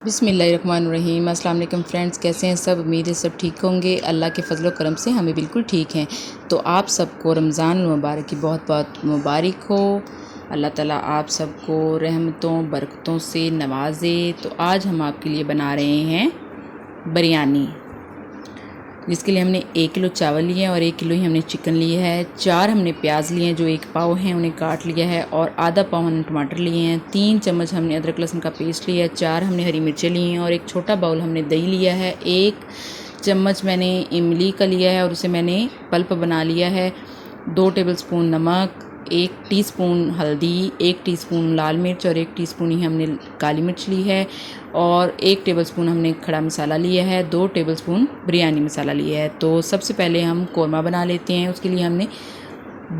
बिस्मिल्लाहिर्रहमानिर्रहीम। अस्सलाम वालेकुम फ्रेंड्स, कैसे हैं सब? उम्मीद है सब ठीक होंगे। अल्लाह के फजल करम से हमें बिल्कुल ठीक हैं। तो आप सबको रमज़ान मुबारक की बहुत बहुत मुबारक हो। अल्लाह ताला आप सबको रहमतों बरकतों से नवाज़े। तो आज हम आपके लिए बना रहे हैं बिरयानी, जिसके लिए हमने 1 किलो चावल लिए हैं और 1 किलो ही हमने चिकन लिया है। 4 हमने प्याज लिए हैं जो 1 पाव हैं, उन्हें काट लिया है। और आधा पाव हमने टमाटर लिए हैं। 3 चम्मच हमने अदरक लहसुन का पेस्ट लिया है। 4 हमने हरी मिर्चें ली हैं और एक छोटा बाउल हमने दही लिया है। 1 चम्मच मैंने इमली का लिया है और उसे मैंने पल्प बना लिया है। 2 टेबलस्पून नमक, 1 टीस्पून हल्दी, 1 टीस्पून लाल मिर्च और 1 टीस्पून ही हमने काली मिर्च ली है। और 1 टेबलस्पून हमने खड़ा मसाला लिया है। 2 टेबलस्पून बिरयानी मसाला लिया है। तो सबसे पहले हम कोरमा बना लेते हैं। उसके लिए हमने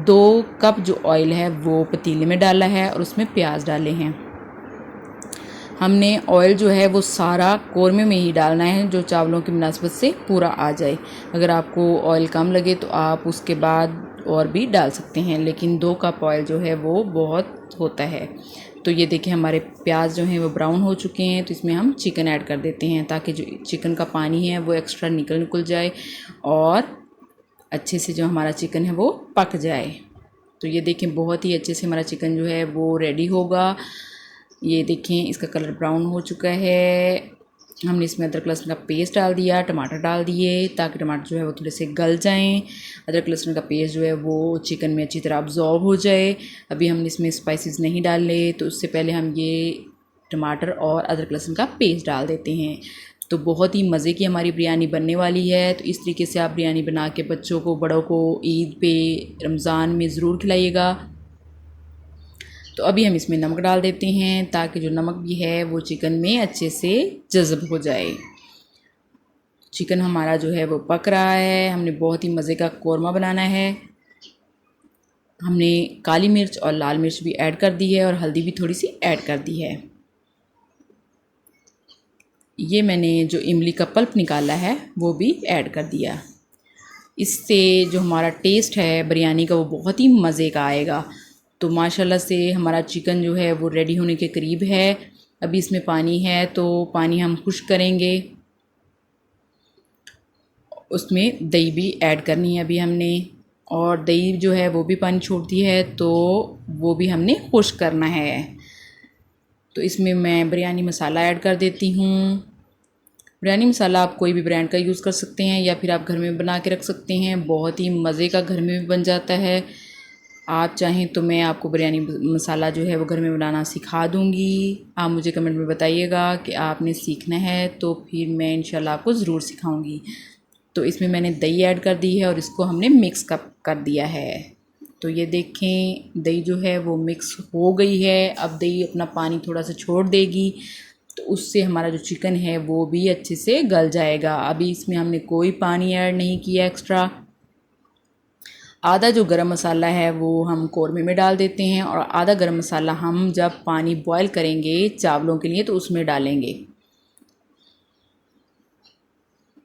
2 कप जो ऑयल है वो पतीले में डाला है और उसमें प्याज डाले हैं। हमने ऑयल जो है वो सारा कोरमे में ही डालना है, जो चावलों की मुनासबत से पूरा आ जाए। अगर आपको ऑयल कम लगे तो आप उसके बाद और भी डाल सकते हैं, लेकिन 2 कप ऑयल जो है वो बहुत होता है। तो ये देखिए हमारे प्याज जो हैं वो ब्राउन हो चुके हैं। तो इसमें हम चिकन ऐड कर देते हैं ताकि जो चिकन का पानी है वो एक्स्ट्रा निकल जाए और अच्छे से जो हमारा चिकन है वो पक जाए। तो ये देखें बहुत ही अच्छे से हमारा चिकन जो है वो रेडी होगा। ये देखें इसका कलर ब्राउन हो चुका है। हमने इसमें अदरक लहसुन का पेस्ट डाल दिया, टमाटर डाल दिए ताकि टमाटर जो है वो थोड़े से गल जाएं। अदरक लहसुन का पेस्ट जो है वो चिकन में अच्छी तरह अब्जॉर्ब हो जाए। अभी हमने इसमें स्पाइसेस नहीं डाले, तो उससे पहले हम ये टमाटर और अदरक लहसुन का पेस्ट डाल देते हैं। तो बहुत ही मज़े की हमारी बिरयानी बनने वाली है। तो इस तरीके से आप बिरयानी बना के बच्चों को, बड़ों को ईद पे, रमज़ान में ज़रूर खिलाइएगा। तो अभी हम इसमें नमक डाल देते हैं ताकि जो नमक भी है वो चिकन में अच्छे से जज़ब हो जाए। चिकन हमारा जो है वो पक रहा है। हमने बहुत ही मज़े का कोरमा बनाना है। हमने काली मिर्च और लाल मिर्च भी ऐड कर दी है और हल्दी भी थोड़ी सी ऐड कर दी है। ये मैंने जो इमली का पल्प निकाला है वो भी ऐड कर दिया। इससे जो हमारा टेस्ट है बिरयानी का वो बहुत ही मज़े का आएगा। तो माशाल्लाह से हमारा चिकन जो है वो रेडी होने के करीब है। अभी इसमें पानी है तो पानी हम खुश्क करेंगे। उसमें दही भी ऐड करनी है अभी हमने, और दही जो है वो भी पानी छोड़ती है तो वो भी हमने खुश्क करना है। तो इसमें मैं बिरयानी मसाला ऐड कर देती हूँ। बिरयानी मसाला आप कोई भी ब्रांड का यूज़ कर सकते हैं या फिर आप घर में बना के रख सकते हैं। बहुत ही मज़े का घर में भी बन जाता है। आप चाहें तो मैं आपको बिरयानी मसाला जो है वो घर में बनाना सिखा दूँगी। आप मुझे कमेंट में बताइएगा कि आपने सीखना है, तो फिर मैं इंशाल्लाह आपको ज़रूर सिखाऊंगी। तो इसमें मैंने दही ऐड कर दी है और इसको हमने मिक्स कर दिया है। तो ये देखें दही जो है वो मिक्स हो गई है। अब दही अपना पानी थोड़ा सा छोड़ देगी तो उससे हमारा जो चिकन है वो भी अच्छे से गल जाएगा। अभी इसमें हमने कोई पानी ऐड नहीं किया एक्स्ट्रा। आधा जो गरम मसाला है वो हम कोरमे में डाल देते हैं और आधा गरम मसाला हम जब पानी बॉयल करेंगे चावलों के लिए तो उसमें डालेंगे।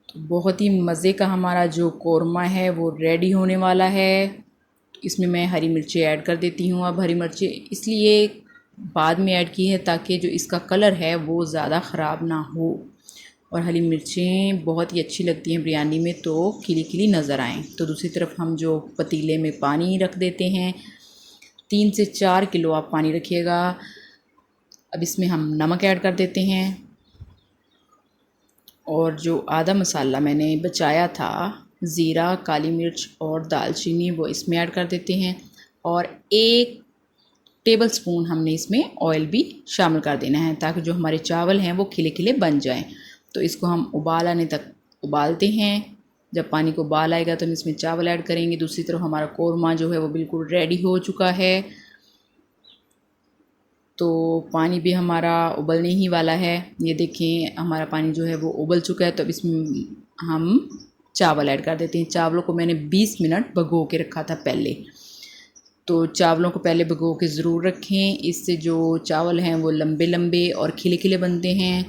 तो बहुत ही मज़े का हमारा जो कोरमा है वो रेडी होने वाला है। इसमें मैं हरी मिर्ची ऐड कर देती हूँ। अब हरी मिर्ची इसलिए बाद में ऐड की है ताकि जो इसका कलर है वो ज़्यादा ख़राब ना हो, और हरी मिर्चें बहुत ही अच्छी लगती हैं बिरयानी में, तो खिली खिली नज़र आएँ। तो दूसरी तरफ हम जो पतीले में पानी रख देते हैं, 3 से 4 किलो आप पानी रखिएगा। अब इसमें हम नमक ऐड कर देते हैं और जो आधा मसाला मैंने बचाया था, ज़ीरा, काली मिर्च और दालचीनी, वो इसमें ऐड कर देते हैं। और 1 टेबलस्पून हमने इसमें ऑयल भी शामिल कर देना है ताकि जो हमारे चावल हैं वो खिले खिले बन जाएं। तो इसको हम उबाल आने तक उबालते हैं। जब पानी को उबाल आएगा तो हम इसमें चावल ऐड करेंगे। दूसरी तरफ हमारा कोरमा जो है वो बिल्कुल रेडी हो चुका है। तो पानी भी हमारा उबलने ही वाला है। ये देखें हमारा पानी जो है वो उबल चुका है। तो अब इसमें हम चावल ऐड कर देते हैं। चावलों को मैंने 20 मिनट भिगो के रखा था पहले। तो चावलों को पहले भिगो के ज़रूर रखें। इससे जो चावल हैं वो लंबे लंबे और खिले खिले बनते हैं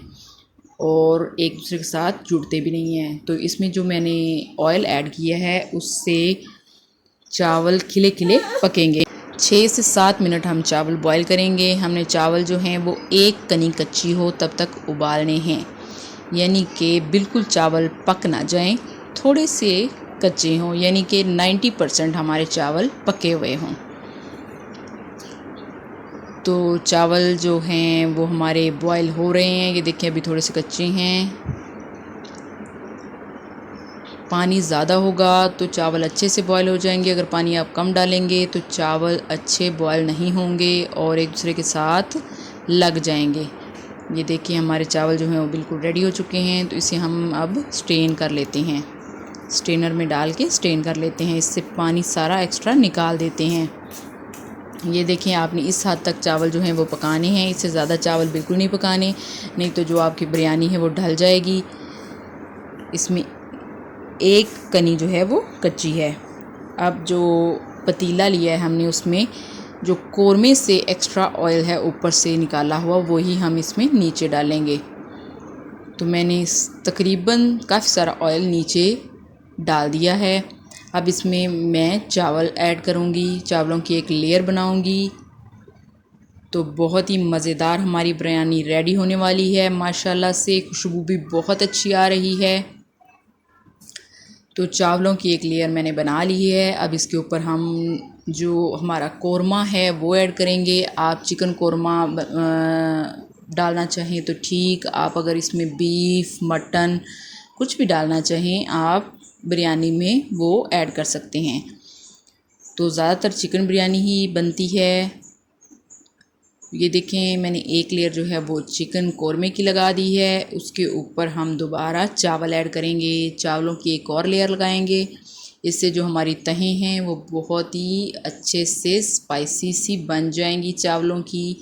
और एक दूसरे के साथ जुड़ते भी नहीं हैं। तो इसमें जो मैंने ऑयल ऐड किया है उससे चावल खिले खिले पकेंगे। 6 से 7 मिनट हम चावल बॉईल करेंगे। हमने चावल जो हैं वो एक कनी कच्ची हो तब तक उबालने हैं, यानी कि बिल्कुल चावल पक ना जाएं, थोड़े से कच्चे हों, यानी कि 90% हमारे चावल पके हुए हों। तो चावल जो हैं वो हमारे बॉईल हो रहे हैं, ये देखिए अभी थोड़े से कच्चे हैं। पानी ज़्यादा होगा तो चावल अच्छे से बॉईल हो जाएंगे, अगर पानी आप कम डालेंगे तो चावल अच्छे बॉईल नहीं होंगे और एक दूसरे के साथ लग जाएंगे। ये देखिए हमारे चावल जो हैं वो बिल्कुल रेडी हो चुके हैं, तो इसे हम अब स्ट्रेन कर लेते हैं। स्ट्रेनर में डाल के स्ट्रेन कर लेते हैं, इससे पानी सारा एक्स्ट्रा निकाल देते हैं। ये देखें आपने इस हद तक चावल जो हैं वो पकाने हैं, इससे ज़्यादा चावल बिल्कुल नहीं पकाने, नहीं तो जो आपकी बिरयानी है वो ढल जाएगी। इसमें एक कनी जो है वो कच्ची है। अब जो पतीला लिया है हमने उसमें जो कोरमे से एक्स्ट्रा ऑयल है ऊपर से निकाला हुआ वही हम इसमें नीचे डालेंगे। तो मैंने तकरीबन काफ़ी सारा ऑयल नीचे डाल दिया है। अब इसमें मैं चावल ऐड करूँगी, चावलों की एक लेयर बनाऊँगी। तो बहुत ही मज़ेदार हमारी बिरयानी रेडी होने वाली है। माशाल्लाह से खुशबू भी बहुत अच्छी आ रही है। तो चावलों की एक लेयर मैंने बना ली है। अब इसके ऊपर हम जो हमारा कोरमा है वो ऐड करेंगे। आप चिकन कोरमा डालना चाहें तो ठीक, आप अगर इसमें बीफ मटन कुछ भी डालना चाहें आप बिरयानी में वो ऐड कर सकते हैं। तो ज़्यादातर चिकन बिरयानी ही बनती है। ये देखें मैंने एक लेयर जो है वो चिकन कोरमे की लगा दी है, उसके ऊपर हम दोबारा चावल ऐड करेंगे, चावलों की एक और लेयर लगाएंगे। इससे जो हमारी तहें हैं वो बहुत ही अच्छे से स्पाइसी सी बन जाएंगी चावलों की।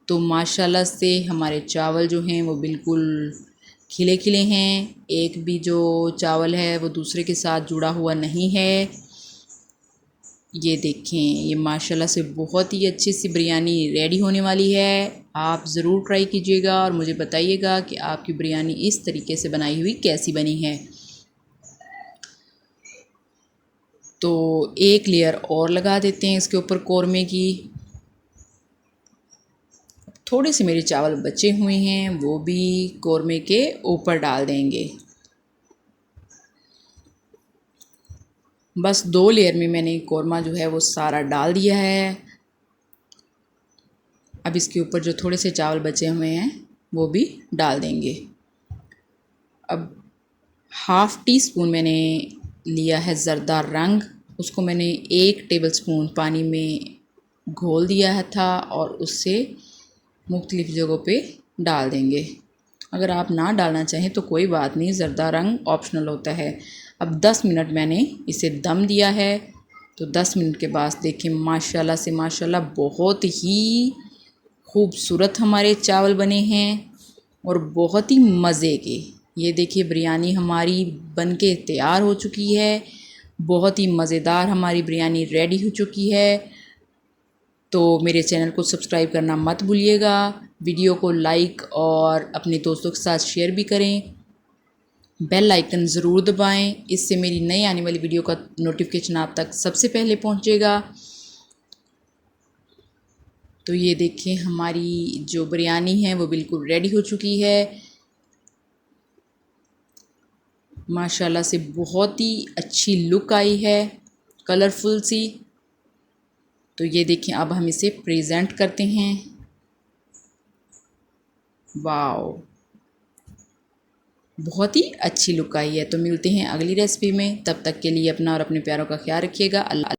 तो माशाल्लाह से हमारे चावल जो हैं वो बिल्कुल खिले खिले हैं, एक भी जो चावल है वो दूसरे के साथ जुड़ा हुआ नहीं है। ये देखें ये माशाल्लाह से बहुत ही अच्छी सी बिरयानी रेडी होने वाली है। आप ज़रूर ट्राई कीजिएगा और मुझे बताइएगा कि आपकी बिरयानी इस तरीके से बनाई हुई कैसी बनी है। तो एक लेयर और लगा देते हैं इसके ऊपर कोरमे की। थोड़े से मेरे चावल बचे हुए हैं वो भी कोरमे के ऊपर डाल देंगे। बस 2 लेयर में मैंने कोरमा जो है वो सारा डाल दिया है। अब इसके ऊपर जो थोड़े से चावल बचे हुए हैं वो भी डाल देंगे। अब हाफ़ टी स्पून मैंने लिया है ज़रदा रंग, उसको मैंने 1 टेबलस्पून पानी में घोल दिया था और उससे मुख्तलिफ़ जगहों पे डाल देंगे। अगर आप ना डालना चाहें तो कोई बात नहीं, ज़रदा रंग ऑप्शनल होता है। अब 10 मिनट मैंने इसे दम दिया है। तो 10 मिनट के बाद देखें माशाल्लाह से माशाल्लाह बहुत ही खूबसूरत हमारे चावल बने हैं और बहुत ही मज़े के। ये देखिए बिरयानी हमारी बनके तैयार हो चुकी है। बहुत ही मज़ेदार हमारी बिरयानी रेडी हो चुकी है। तो मेरे चैनल को सब्सक्राइब करना मत भूलिएगा, वीडियो को लाइक और अपने दोस्तों के साथ शेयर भी करें। बेल आइकन ज़रूर दबाएं, इससे मेरी नई आने वाली वीडियो का नोटिफिकेशन आप तक सबसे पहले पहुंचेगा। तो ये देखें हमारी जो बिरयानी है वो बिल्कुल रेडी हो चुकी है। माशाल्लाह से बहुत ही अच्छी लुक आई है, कलरफुल सी। तो ये देखें अब हम इसे प्रेजेंट करते हैं। वाओ बहुत ही अच्छी लुक आई है। तो मिलते हैं अगली रेसिपी में, तब तक के लिए अपना और अपने प्यारों का ख्याल रखिएगा। अल्लाह।